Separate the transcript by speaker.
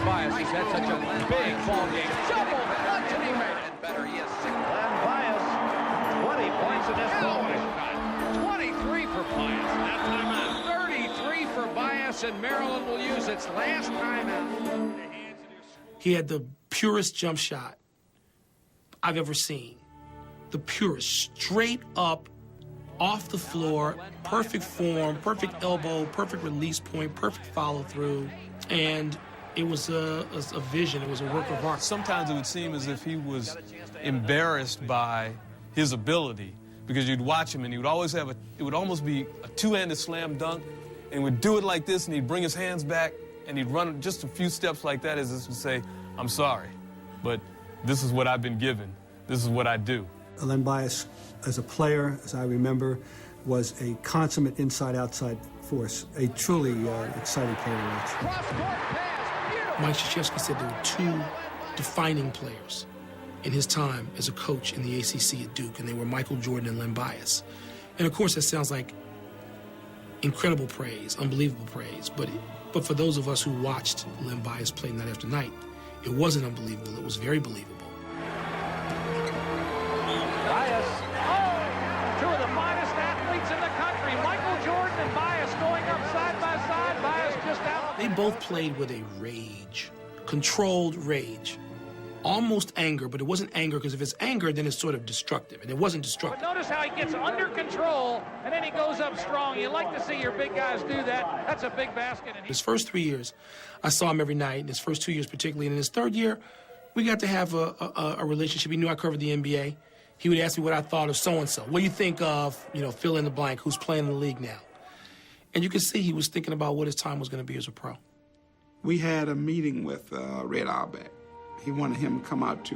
Speaker 1: Bias has had such a big ball game. Double clutch, and he made it. Better, he has 6.
Speaker 2: Len Bias, 20 points in this ball game.
Speaker 1: 23 for Bias. That timeout. 33 for Bias, and Maryland will use its last timeout.
Speaker 3: He had the purest jump shot I've ever seen. The purest, straight up, off the floor, perfect form, perfect elbow, perfect release point, perfect follow through, and it was a vision. It was a work of art.
Speaker 4: Sometimes it would seem as if he was embarrassed by his ability, because you'd watch him and he would always have it would almost be a two-handed slam dunk, and he would do it like this, and he'd bring his hands back, and he'd run just a few steps like that as if to say, I'm sorry, but this is what I've been given. This is what I do.
Speaker 5: Len Bias, as a player, as I remember, was a consummate inside-outside force, a truly exciting player to watch.
Speaker 3: Mike Krzyzewski said there were 2 defining players in his time as a coach in the ACC at Duke, and they were Michael Jordan and Len Bias. And of course, that sounds like incredible praise, unbelievable praise, but for those of us who watched Len Bias play night after night, it wasn't unbelievable, it was very believable.
Speaker 2: Bias, two of the finest athletes in the country. Michael Jordan and Bias going up side by side. Bias just out.
Speaker 3: They both played with a rage, controlled rage, almost anger, but it wasn't anger, because if it's anger, then it's sort of destructive, and it wasn't destructive.
Speaker 2: But notice how he gets under control, and then he goes up strong. You like to see your big guys do that. That's a big basket. And
Speaker 3: His first 3 years, I saw him every night, and his first 2 years particularly, and in his third year, we got to have a relationship. He knew I covered the NBA. He would ask me what I thought of so-and-so. What do you think of, fill in the blank, who's playing in the league now? And you could see he was thinking about what his time was going to be as a pro.
Speaker 6: We had a meeting with Red Auerbach. He wanted him to come out to